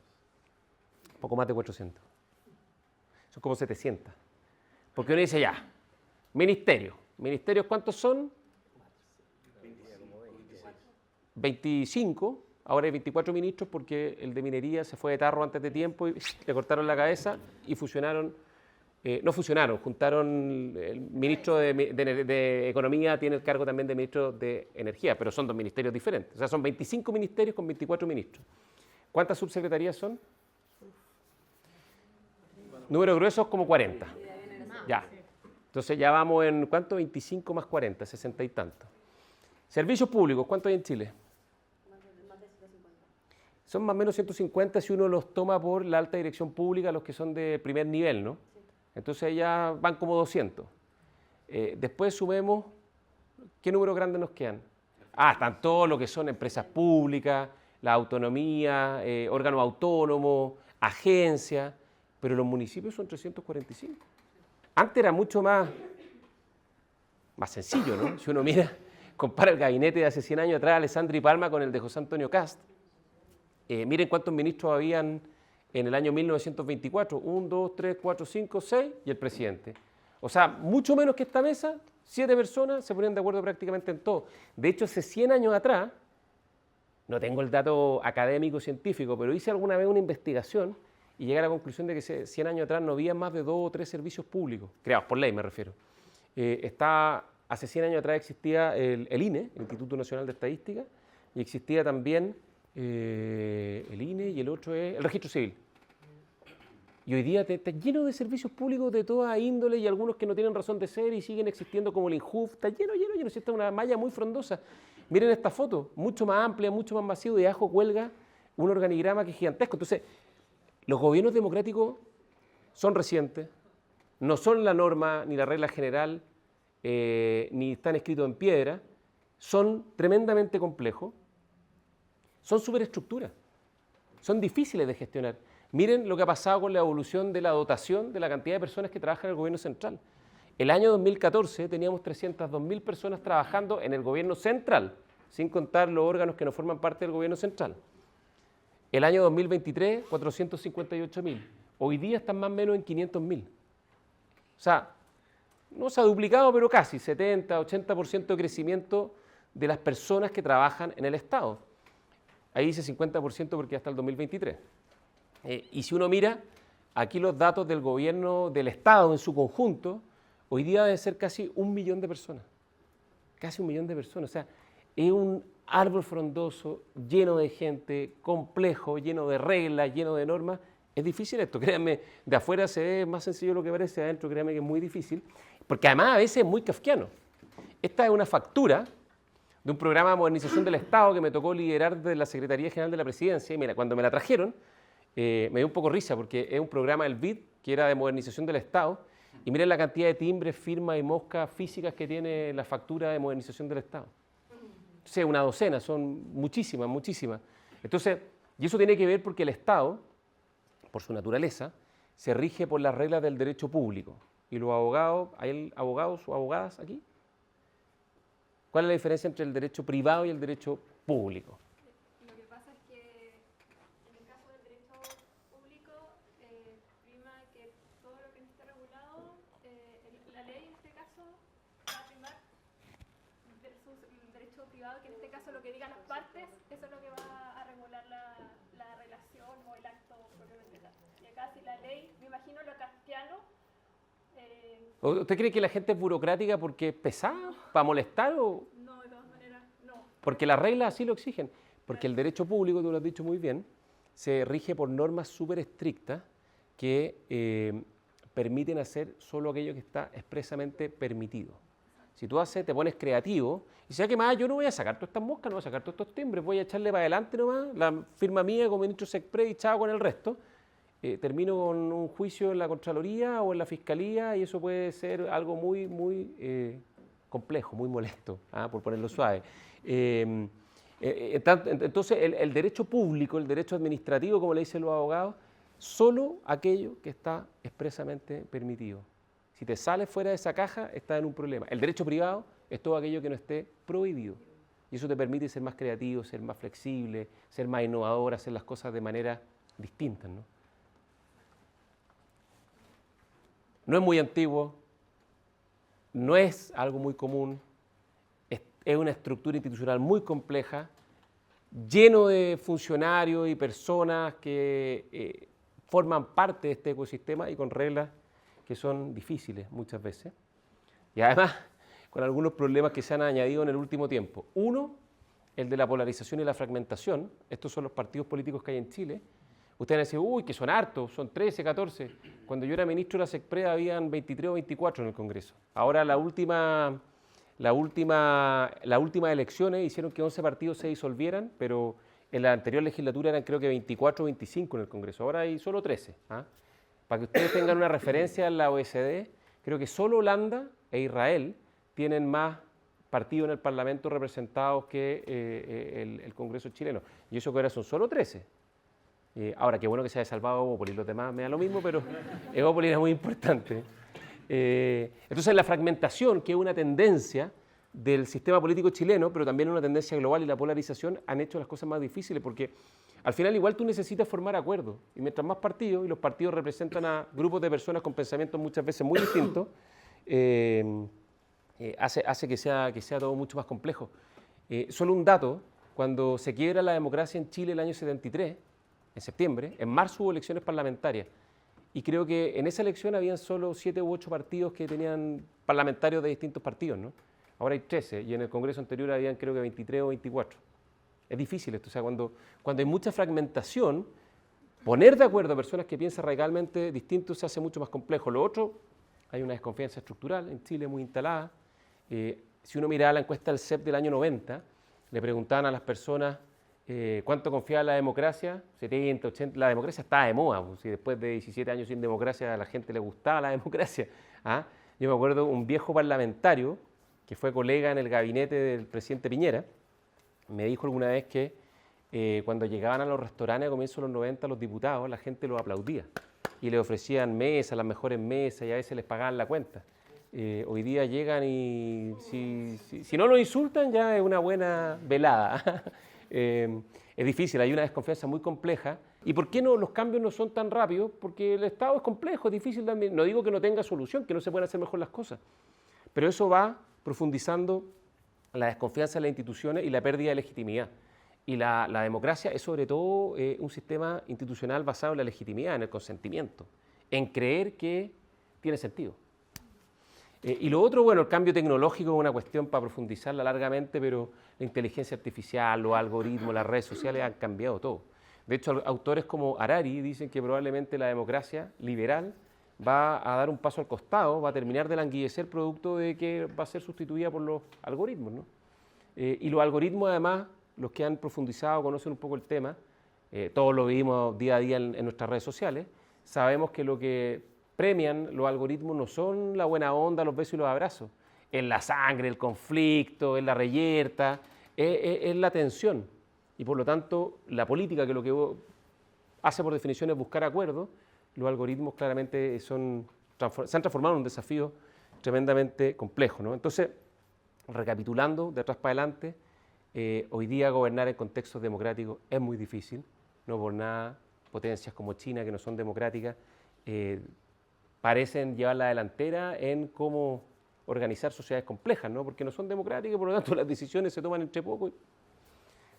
Poco más de 400. Son como 700. Porque uno dice ya, ministerios. ¿Ministerios cuántos son? 25. Ahora hay 24 ministros porque el de minería se fue de tarro antes de tiempo y le cortaron la cabeza y fusionaron, no fusionaron, juntaron, el ministro de Economía tiene el cargo también de ministro de Energía, pero son dos ministerios diferentes. O sea, son 25 ministerios con 24 ministros. ¿Cuántas subsecretarías son? Número grueso como 40. Ya. Entonces ya vamos en, ¿cuánto? 25 más 40, 60 y tanto. Servicios públicos, ¿cuánto hay en Chile? Más de 150. Son más o menos 150 si uno los toma por la alta dirección pública, los que son de primer nivel, ¿no? Entonces ya van como 200. Después sumemos, ¿qué número grande nos quedan? Están todos lo que son empresas públicas, la autonomía, órganos autónomos, agencias, pero los municipios son 345. Antes era mucho más sencillo, ¿no? Si uno mira, compara el gabinete de hace 100 años atrás, Alessandri Palma, con el de José Antonio Cast. Miren cuántos ministros habían en el año 1924. 1, 2, 3, 4, 5, 6 y el presidente. O sea, mucho menos que esta mesa, 7 personas se ponían de acuerdo prácticamente en todo. De hecho, hace 100 años atrás, no tengo el dato académico científico, pero hice alguna vez una investigación y llegué a la conclusión de que 100 años atrás no había más de 2 o 3 servicios públicos, creados por ley me refiero. Hace 100 años atrás existía el INE, el Instituto Nacional de Estadística, y existía también el INE y el otro es el Registro Civil. Y hoy día está lleno de servicios públicos de toda índole y algunos que no tienen razón de ser y siguen existiendo como el INJUF, está lleno, esta es una malla muy frondosa. Miren esta foto, mucho más amplia, mucho más masiva, y abajo cuelga un organigrama que es gigantesco. Entonces, los gobiernos democráticos son recientes, no son la norma ni la regla general, ni están escritos en piedra, son tremendamente complejos, son superestructuras, son difíciles de gestionar. Miren lo que ha pasado con la evolución de la dotación de la cantidad de personas que trabajan en el gobierno central. El año 2014 teníamos 302.000 personas trabajando en el gobierno central, sin contar los órganos que no forman parte del gobierno central. El año 2023, 458.000. Hoy día están más o menos en 500.000. O sea, no se ha duplicado, pero casi, 70, 80% de crecimiento de las personas que trabajan en el Estado. Ahí dice 50% porque hasta el 2023. Y si uno mira aquí los datos del gobierno del Estado en su conjunto, hoy día debe ser casi 1 millón de personas. Casi 1 millón de personas. O sea, es un árbol frondoso, lleno de gente, complejo, lleno de reglas, lleno de normas. Es difícil esto, créanme, de afuera se ve más sencillo lo que parece, adentro créanme que es muy difícil, porque además a veces es muy kafkiano. Esta es una factura de un programa de modernización del Estado que me tocó liderar de la Secretaría General de la Presidencia, y mira, cuando me la trajeron, me dio un poco risa, porque es un programa del BID, que era de modernización del Estado, y miren la cantidad de timbres, firmas y moscas físicas que tiene la factura de modernización del Estado. Entonces, una docena, son muchísimas, muchísimas. Entonces, y eso tiene que ver porque el Estado, por su naturaleza, se rige por las reglas del derecho público. Y los abogados, ¿hay abogados o abogadas aquí? ¿Cuál es la diferencia entre el derecho privado y el derecho público? Lo que pasa es que en el caso del derecho público prima que todo lo que no esté regulado, la ley en este caso va a primar versus el derecho privado, que en este caso lo que digan las partes, eso es lo que va a regular la relación o el acto propiamente tal. Y acá si la ley, me imagino lo kafkiano. ¿Usted cree que la gente es burocrática porque es pesada, para molestar o...? No, de todas maneras, no. Porque las reglas así lo exigen. Porque el derecho público, tú lo has dicho muy bien, se rige por normas súper estrictas que permiten hacer solo aquello que está expresamente permitido. Si tú te pones creativo, y sabes que más, yo no voy a sacar todas estas moscas, no voy a sacar todos estos timbres, voy a echarle para adelante nomás, la firma mía como ministro Sexpress y chao con el resto, termino con un juicio en la Contraloría o en la Fiscalía y eso puede ser algo muy, muy complejo, muy molesto, por ponerlo suave. Entonces, el derecho público, el derecho administrativo, como le dicen los abogados, solo aquello que está expresamente permitido. Si te sales fuera de esa caja, estás en un problema. El derecho privado es todo aquello que no esté prohibido. Y eso te permite ser más creativo, ser más flexible, ser más innovador, hacer las cosas de manera distinta, ¿no? No es muy antiguo, no es algo muy común, es una estructura institucional muy compleja, lleno de funcionarios y personas que forman parte de este ecosistema y con reglas que son difíciles muchas veces. Y además, con algunos problemas que se han añadido en el último tiempo. Uno, el de la polarización y la fragmentación. Estos son los partidos políticos que hay en Chile. Ustedes han dicho, uy, que son hartos, son 13, 14. Cuando yo era ministro de la SECPRED habían 23 o 24 en el Congreso. Ahora las últimas elecciones hicieron que 11 partidos se disolvieran, pero en la anterior legislatura eran creo que 24 o 25 en el Congreso. Ahora hay solo 13. ¿Ah? Para que ustedes tengan una referencia en la OECD, creo que solo Holanda e Israel tienen más partidos en el Parlamento representados que el Congreso chileno. Y eso que ahora son solo 13. Ahora, qué bueno que se haya salvado Evópolis, los demás me da lo mismo, pero Evópolis era muy importante. Entonces, la fragmentación, que es una tendencia del sistema político chileno, pero también una tendencia global y la polarización, han hecho las cosas más difíciles, porque al final igual tú necesitas formar acuerdos, y mientras más partidos, y los partidos representan a grupos de personas con pensamientos muchas veces muy distintos, hace que sea todo mucho más complejo. Solo un dato, cuando se quiebra la democracia en Chile el año 73, en septiembre, en marzo hubo elecciones parlamentarias, y creo que en esa elección habían solo 7 u 8 partidos que tenían parlamentarios de distintos partidos, ¿no? Ahora hay 13, y en el Congreso anterior habían creo que 23 o 24. Es difícil esto, o sea, cuando hay mucha fragmentación, poner de acuerdo a personas que piensan radicalmente distinto se hace mucho más complejo. Lo otro, hay una desconfianza estructural en Chile muy instalada. Si uno mira la encuesta del CEP del año 90, le preguntaban a las personas cuánto confiaba en la democracia, 70, 80, la democracia estaba de moda, pues, si después de 17 años sin democracia a la gente le gustaba la democracia. ¿Ah? Yo me acuerdo un viejo parlamentario que fue colega en el gabinete del presidente Piñera, me dijo alguna vez que cuando llegaban a los restaurantes a comienzos de los 90 los diputados, la gente los aplaudía y le ofrecían mesas, las mejores mesas, y a veces les pagaban la cuenta. Hoy día llegan y si no lo insultan ya es una buena velada. Es difícil, hay una desconfianza muy compleja. ¿Y por qué no los cambios no son tan rápidos? Porque el Estado es complejo, es difícil también. No digo que no tenga solución, que no se puedan hacer mejor las cosas, pero eso va profundizando la desconfianza en las instituciones y la pérdida de legitimidad. Y la democracia es sobre todo un sistema institucional basado en la legitimidad, en el consentimiento, en creer que tiene sentido. Y lo otro, bueno, el cambio tecnológico es una cuestión para profundizarla largamente, pero la inteligencia artificial, los algoritmos, las redes sociales han cambiado todo. De hecho, autores como Harari dicen que probablemente la democracia liberal va a dar un paso al costado, va a terminar de languidecer producto de que va a ser sustituida por los algoritmos, ¿no? Y los algoritmos, además, los que han profundizado, conocen un poco el tema, todos lo vivimos día a día en nuestras redes sociales, sabemos que lo que premian los algoritmos no son la buena onda, los besos y los abrazos, es la sangre, el conflicto, es la reyerta, es la tensión. Y por lo tanto, la política, que lo que hace por definición es buscar acuerdos, los algoritmos claramente se han transformado en un desafío tremendamente complejo, ¿no? Entonces, recapitulando de atrás para adelante, hoy día gobernar en contextos democráticos es muy difícil, no por nada potencias como China, que no son democráticas, parecen llevar la delantera en cómo organizar sociedades complejas, ¿no? Porque no son democráticas, por lo tanto las decisiones se toman entre poco.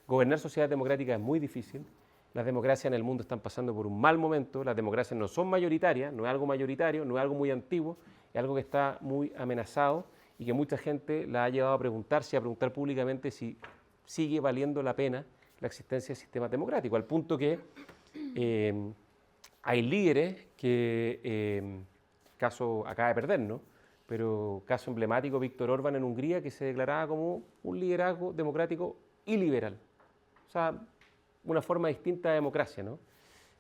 Gobernar sociedades democráticas es muy difícil. Las democracias en el mundo están pasando por un mal momento, las democracias no son mayoritarias, no es algo mayoritario, no es algo muy antiguo, es algo que está muy amenazado y que mucha gente la ha llevado a preguntarse, a preguntar públicamente si sigue valiendo la pena la existencia de sistemas democráticos, al punto que hay líderes que, caso acaba de perder, ¿no? Pero caso emblemático, Víctor Orbán en Hungría, que se declaraba como un liderazgo democrático y liberal. O sea, una forma distinta de democracia, ¿no?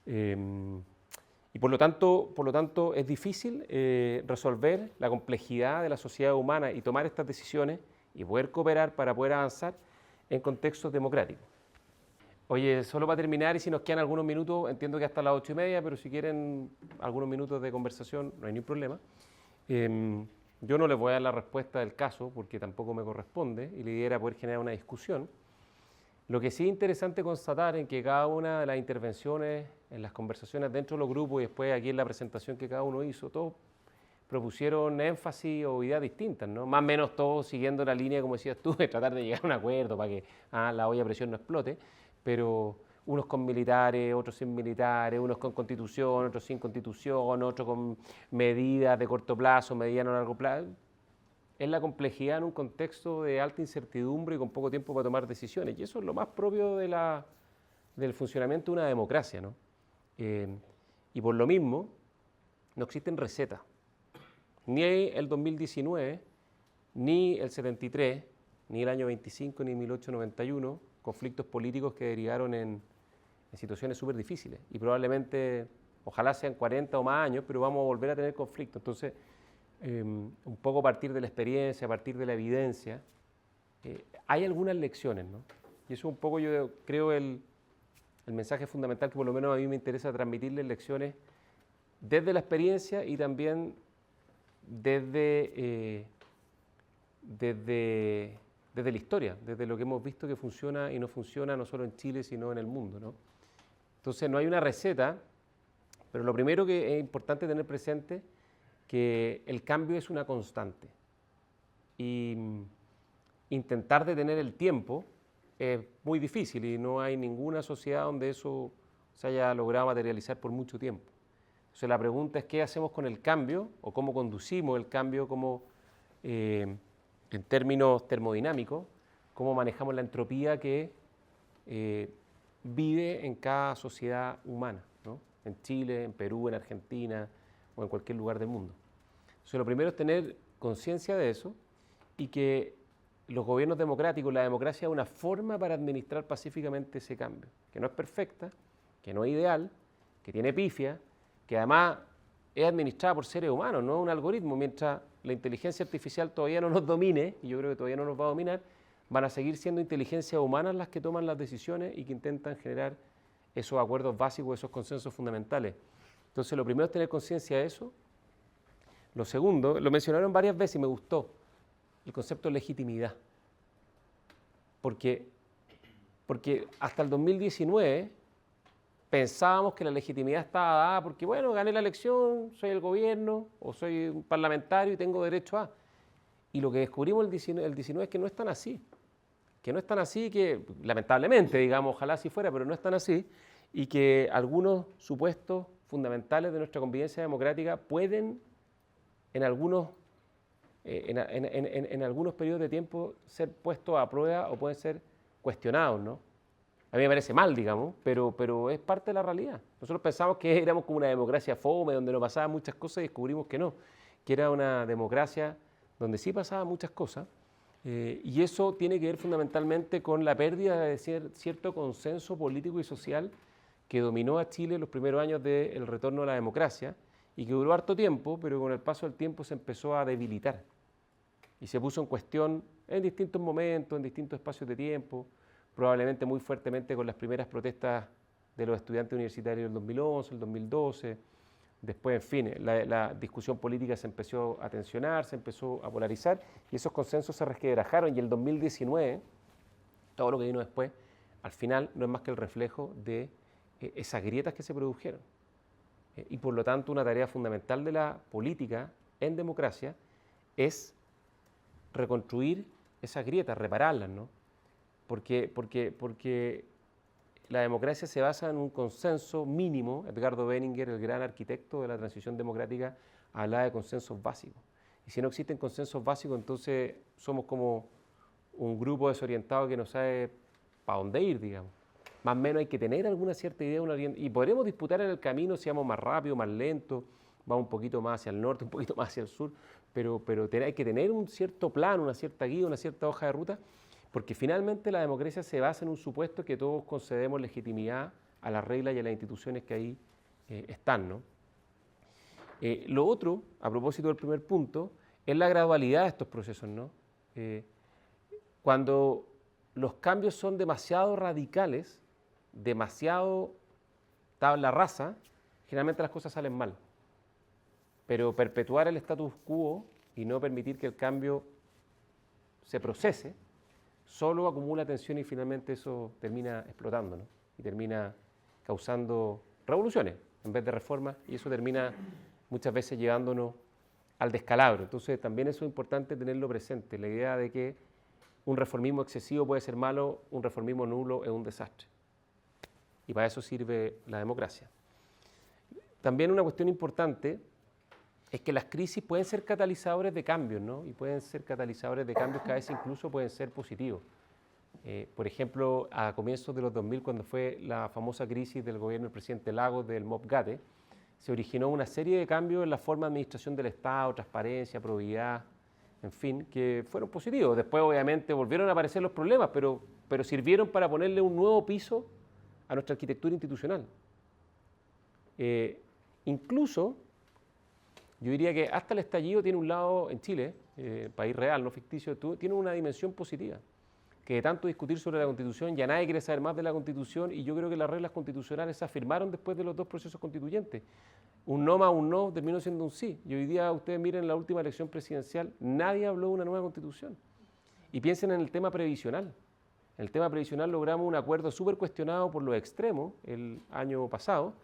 Y por lo tanto es difícil resolver la complejidad de la sociedad humana y tomar estas decisiones y poder cooperar para poder avanzar en contextos democráticos. Oye, solo para terminar, y si nos quedan algunos minutos, entiendo que hasta las 8:30, pero si quieren algunos minutos de conversación, no hay ningún problema. Yo no les voy a dar la respuesta del caso, porque tampoco me corresponde, y la idea era poder generar una discusión. Lo que sí es interesante constatar es que cada una de las intervenciones en las conversaciones dentro de los grupos y después aquí en la presentación que cada uno hizo, todos propusieron énfasis o ideas distintas, ¿no? Más o menos todos siguiendo la línea, como decías tú, de tratar de llegar a un acuerdo para que la olla a presión no explote, pero unos con militares, otros sin militares, unos con constitución, otros sin constitución, otros con medidas de corto plazo, mediano a largo plazo. Es la complejidad en un contexto de alta incertidumbre y con poco tiempo para tomar decisiones. Y eso es lo más propio del funcionamiento de una democracia, ¿no? Y por lo mismo, no existen recetas. Ni el 2019, ni el 73, ni el año 25, ni 1891, conflictos políticos que derivaron en situaciones súper difíciles. Y probablemente, ojalá sean 40 o más años, pero vamos a volver a tener conflictos. Entonces, un poco a partir de la experiencia, a partir de la evidencia, hay algunas lecciones, ¿no? Y eso es un poco, yo creo, el mensaje fundamental que por lo menos a mí me interesa transmitirles, lecciones desde la experiencia y también desde la historia, desde lo que hemos visto que funciona y no funciona no solo en Chile, sino en el mundo, ¿no? Entonces no hay una receta, pero lo primero que es importante tener presente que el cambio es una constante y intentar detener el tiempo es muy difícil y no hay ninguna sociedad donde eso se haya logrado materializar por mucho tiempo. Entonces la pregunta es qué hacemos con el cambio o cómo conducimos el cambio, cómo, en términos termodinámicos, cómo manejamos la entropía que vive en cada sociedad humana, ¿no? En Chile, en Perú, en Argentina o en cualquier lugar del mundo. Entonces lo primero es tener conciencia de eso y que los gobiernos democráticos, la democracia es una forma para administrar pacíficamente ese cambio, que no es perfecta, que no es ideal, que tiene pifia, que además es administrada por seres humanos, no un algoritmo. Mientras la inteligencia artificial todavía no nos domine, y yo creo que todavía no nos va a dominar, van a seguir siendo inteligencias humanas las que toman las decisiones y que intentan generar esos acuerdos básicos, esos consensos fundamentales. Entonces lo primero es tener conciencia de eso. Lo segundo, lo mencionaron varias veces y me gustó, el concepto de legitimidad. Porque hasta el 2019 pensábamos que la legitimidad estaba dada porque, bueno, gané la elección, soy el gobierno o soy un parlamentario y tengo derecho a. Y lo que descubrimos el 19 es que no es tan así. Que no es tan así, que lamentablemente, digamos, ojalá así fuera, pero no es tan así, y que algunos supuestos fundamentales de nuestra convivencia democrática pueden en algunos periodos de tiempo ser puestos a prueba o pueden ser cuestionados, ¿no? A mí me parece mal, digamos, pero es parte de la realidad. Nosotros pensamos que éramos como una democracia fome, donde no pasaban muchas cosas y descubrimos que no, que era una democracia donde sí pasaban muchas cosas. Y eso tiene que ver fundamentalmente con la pérdida de cierto consenso político y social que dominó a Chile en los primeros años del retorno a la democracia y que duró harto tiempo, pero con el paso del tiempo se empezó a debilitar y se puso en cuestión en distintos momentos, en distintos espacios de tiempo, probablemente muy fuertemente con las primeras protestas de los estudiantes universitarios del 2011, el 2012. Después, en fin, la discusión política se empezó a tensionar, se empezó a polarizar y esos consensos se resquebrajaron y el 2019, todo lo que vino después, al final no es más que el reflejo de esas grietas que se produjeron. Y por lo tanto, una tarea fundamental de la política en democracia es reconstruir esas grietas, repararlas, ¿no? Porque la democracia se basa en un consenso mínimo. Edgardo Benninger, el gran arquitecto de la transición democrática, hablaba de consensos básicos. Y si no existen consensos básicos, entonces somos como un grupo desorientado que no sabe para dónde ir, digamos. Más o menos hay que tener alguna cierta idea, y podremos disputar en el camino si vamos más rápido, más lento, vamos un poquito más hacia el norte, un poquito más hacia el sur, pero hay que tener un cierto plan, una cierta guía, una cierta hoja de ruta, porque finalmente la democracia se basa en un supuesto que todos concedemos legitimidad a las reglas y a las instituciones que ahí están, ¿no? Lo otro, a propósito del primer punto, es la gradualidad de estos procesos, ¿no? Cuando los cambios son demasiado radicales, demasiado tabla rasa, generalmente las cosas salen mal. Pero perpetuar el status quo y no permitir que el cambio se procese, solo acumula tensión y finalmente eso termina explotando, ¿no? Y termina causando revoluciones en vez de reformas y eso termina muchas veces llevándonos al descalabro. Entonces también eso es importante tenerlo presente, la idea de que un reformismo excesivo puede ser malo, un reformismo nulo es un desastre. Y para eso sirve la democracia. También una cuestión importante es que las crisis pueden ser catalizadores de cambios, ¿no? Y pueden ser catalizadores de cambios que a veces incluso pueden ser positivos. Por ejemplo, a comienzos de los 2000, cuando fue la famosa crisis del gobierno del presidente Lagos del MOPGATE, se originó una serie de cambios en la forma de administración del Estado, transparencia, probidad, en fin, que fueron positivos. Después, obviamente, volvieron a aparecer los problemas, pero sirvieron para ponerle un nuevo piso a nuestra arquitectura institucional. Incluso, yo diría que hasta el estallido tiene un lado en Chile, país real, no ficticio, tiene una dimensión positiva. Que de tanto discutir sobre la Constitución, ya nadie quiere saber más de la Constitución, y yo creo que las reglas constitucionales se afirmaron después de los dos procesos constituyentes. Un no más un no terminó siendo un sí. Y hoy día ustedes miren la última elección presidencial, nadie habló de una nueva Constitución. Y piensen en el tema previsional. En el tema previsional logramos un acuerdo súper cuestionado por los extremos el año pasado,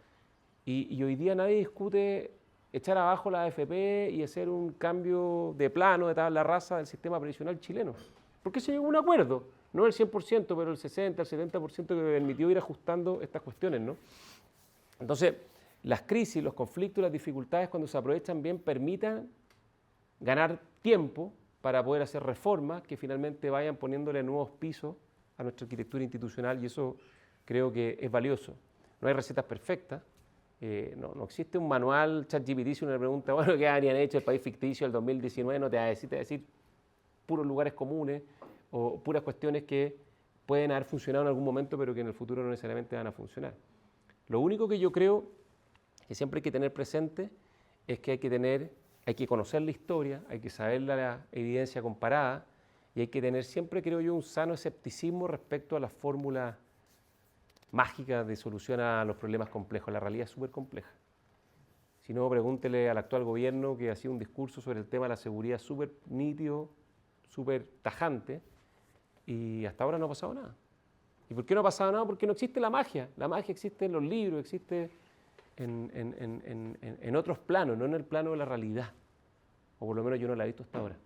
y hoy día nadie discute echar abajo la AFP y hacer un cambio de plano, de tabla rasa del sistema previsional chileno. Porque se llegó a un acuerdo, no el 100%, pero el 60, el 70% que permitió ir ajustando estas cuestiones, ¿no? Entonces, las crisis, los conflictos y las dificultades, cuando se aprovechan bien, permitan ganar tiempo para poder hacer reformas que finalmente vayan poniéndole nuevos pisos a nuestra arquitectura institucional, y eso creo que es valioso. No hay recetas perfectas, no existe un manual. ChatGPT, si uno le pregunta, bueno, ¿qué habrían hecho el país ficticio del 2019? No te va a decir, te va a decir puros lugares comunes o puras cuestiones que pueden haber funcionado en algún momento, pero que en el futuro no necesariamente van a funcionar. Lo único que yo creo que siempre hay que tener presente es que hay que conocer la historia, hay que saber la evidencia comparada, y hay que tener siempre, creo yo, un sano escepticismo respecto a las fórmulas mágicas de solución a los problemas complejos. La realidad es súper compleja. Si no, pregúntele al actual gobierno, que ha sido un discurso sobre el tema de la seguridad súper nítido, súper tajante, y hasta ahora no ha pasado nada. ¿Y por qué no ha pasado nada? Porque no existe la magia. La magia existe en los libros, existe en otros planos, no en el plano de la realidad. O por lo menos yo no la he visto hasta ahora.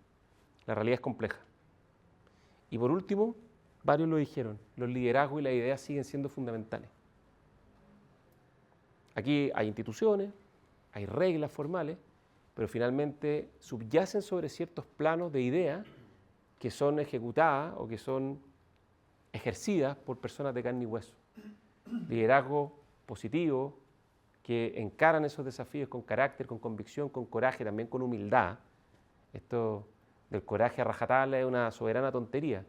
La realidad es compleja. Y por último, varios lo dijeron, los liderazgos y las ideas siguen siendo fundamentales. Aquí hay instituciones, hay reglas formales, pero finalmente subyacen sobre ciertos planos de ideas que son ejecutadas o que son ejercidas por personas de carne y hueso. Liderazgos positivos que encaran esos desafíos con carácter, con convicción, con coraje, también con humildad. Esto del coraje a rajatabla es una soberana tontería.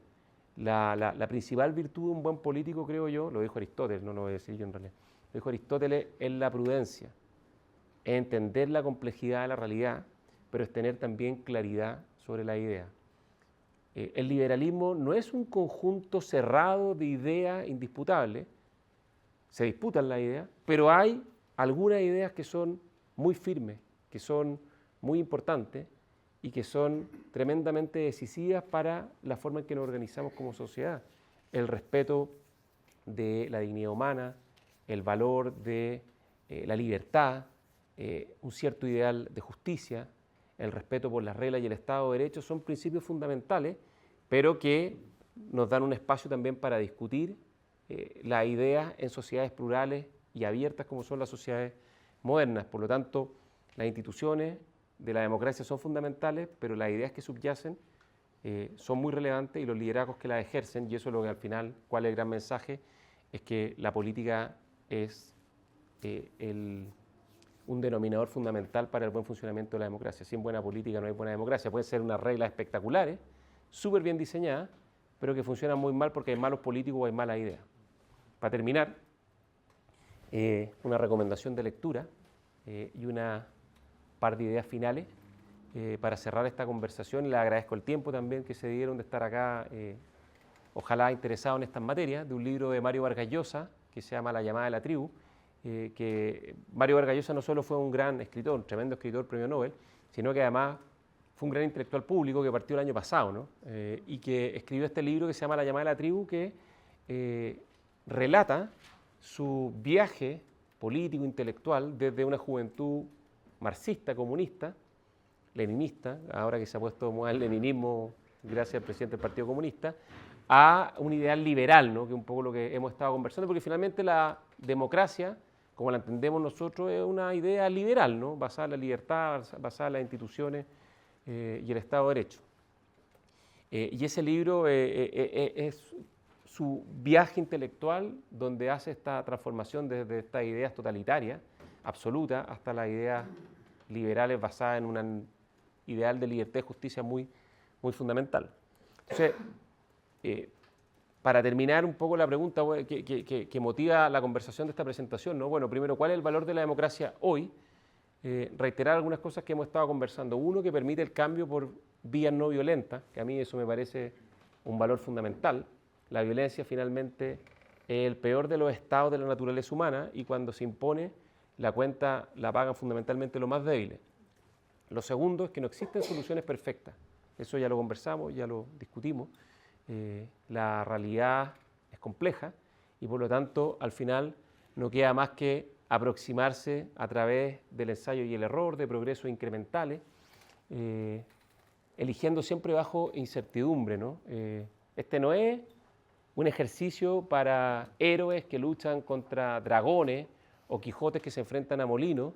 La principal virtud de un buen político, creo yo, lo dijo Aristóteles, no lo voy a decir yo en realidad, lo dijo Aristóteles, es la prudencia, es entender la complejidad de la realidad, pero es tener también claridad sobre la idea. El liberalismo no es un conjunto cerrado de ideas indisputables, se disputan las ideas, pero hay algunas ideas que son muy firmes, que son muy importantes y que son tremendamente decisivas para la forma en que nos organizamos como sociedad. El respeto de la dignidad humana, el valor de la libertad, un cierto ideal de justicia, el respeto por las reglas y el Estado de Derecho son principios fundamentales, pero que nos dan un espacio también para discutir las ideas en sociedades plurales y abiertas como son las sociedades modernas. Por lo tanto, las instituciones de la democracia son fundamentales, pero las ideas que subyacen son muy relevantes, y los liderazgos que las ejercen, y eso es lo que al final, cuál es el gran mensaje, es que la política es un denominador fundamental para el buen funcionamiento de la democracia. Sin buena política no hay buena democracia. Pueden ser unas reglas espectaculares, súper bien diseñadas, pero que funcionan muy mal porque hay malos políticos o hay malas ideas. Para terminar, una recomendación de lectura y una par de ideas finales para cerrar esta conversación. Les agradezco el tiempo también que se dieron de estar acá, ojalá interesados en estas materias, de un libro de Mario Vargas Llosa que se llama La llamada de la tribu, que Mario Vargas Llosa no solo fue un gran escritor, un tremendo escritor, premio Nobel, sino que además fue un gran intelectual público que partió el año pasado, ¿no? Y que escribió este libro que se llama La llamada de la tribu, que relata su viaje político, intelectual, desde una juventud marxista, comunista, leninista, ahora que se ha puesto de moda el leninismo gracias al presidente del Partido Comunista, a un ideal liberal, ¿no? Que es un poco lo que hemos estado conversando, porque finalmente la democracia, como la entendemos nosotros, es una idea liberal, ¿no? Basada en la libertad, basada en las instituciones y el Estado de Derecho. Y ese libro es su viaje intelectual donde hace esta transformación desde estas ideas totalitarias, absolutas, hasta las ideas liberales basadas en un ideal de libertad y justicia muy, muy fundamental. Entonces, para terminar un poco la pregunta que motiva la conversación de esta presentación, ¿no? Bueno, primero, ¿cuál es el valor de la democracia hoy? Reiterar algunas cosas que hemos estado conversando. Uno, que permite el cambio por vías no violentas, que a mí eso me parece un valor fundamental. La violencia finalmente es el peor de los estados de la naturaleza humana y cuando se impone la cuenta la pagan fundamentalmente los más débiles. Lo segundo es que no existen soluciones perfectas. Eso ya lo conversamos, ya lo discutimos. La realidad es compleja y por lo tanto al final no queda más que aproximarse a través del ensayo y el error, de progresos incrementales, eligiendo siempre bajo incertidumbre, ¿no? Este no es un ejercicio para héroes que luchan contra dragones o Quijotes que se enfrentan a molinos,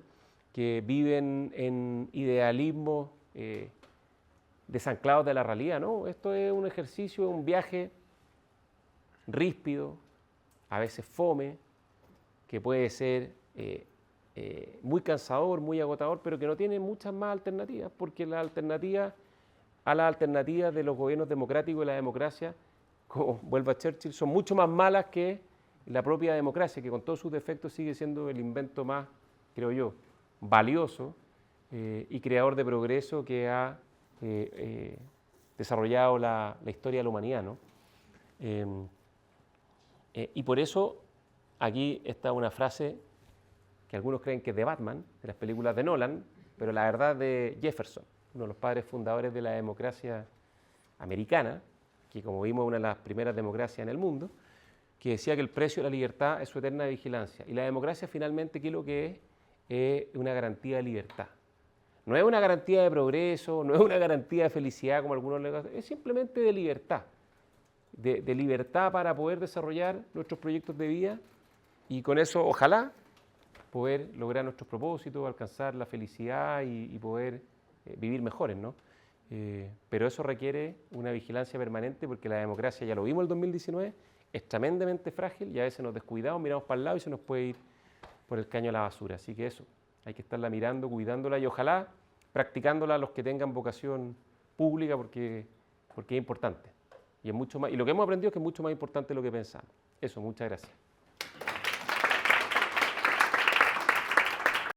que viven en idealismos desanclados de la realidad, ¿no? Esto es un ejercicio, un viaje ríspido, a veces fome, que puede ser muy cansador, muy agotador, pero que no tiene muchas más alternativas, porque las alternativas de los gobiernos democráticos y la democracia, como vuelve a Churchill, son mucho más malas que la propia democracia, que con todos sus defectos sigue siendo el invento más, creo yo, valioso y creador de progreso que ha desarrollado la historia de la humanidad, ¿no? Y por eso aquí está una frase que algunos creen que es de Batman, de las películas de Nolan, pero la verdad de Jefferson, uno de los padres fundadores de la democracia americana, que como vimos es una de las primeras democracias en el mundo, que decía que el precio de la libertad es su eterna vigilancia. Y la democracia finalmente, ¿qué es lo que es? Es una garantía de libertad. No es una garantía de progreso, no es una garantía de felicidad como algunos le dicen, es simplemente de libertad. De libertad para poder desarrollar nuestros proyectos de vida y con eso, ojalá, poder lograr nuestros propósitos, alcanzar la felicidad y poder vivir mejores, ¿no? Pero eso requiere una vigilancia permanente porque la democracia, ya lo vimos en el 2019, es tremendamente frágil y a veces nos descuidamos, miramos para el lado y se nos puede ir por el caño a la basura. Así que eso, hay que estarla mirando, cuidándola y ojalá practicándola los que tengan vocación pública porque es importante. Y, es mucho más, y lo que hemos aprendido es que es mucho más importante de lo que pensamos. Eso, muchas gracias.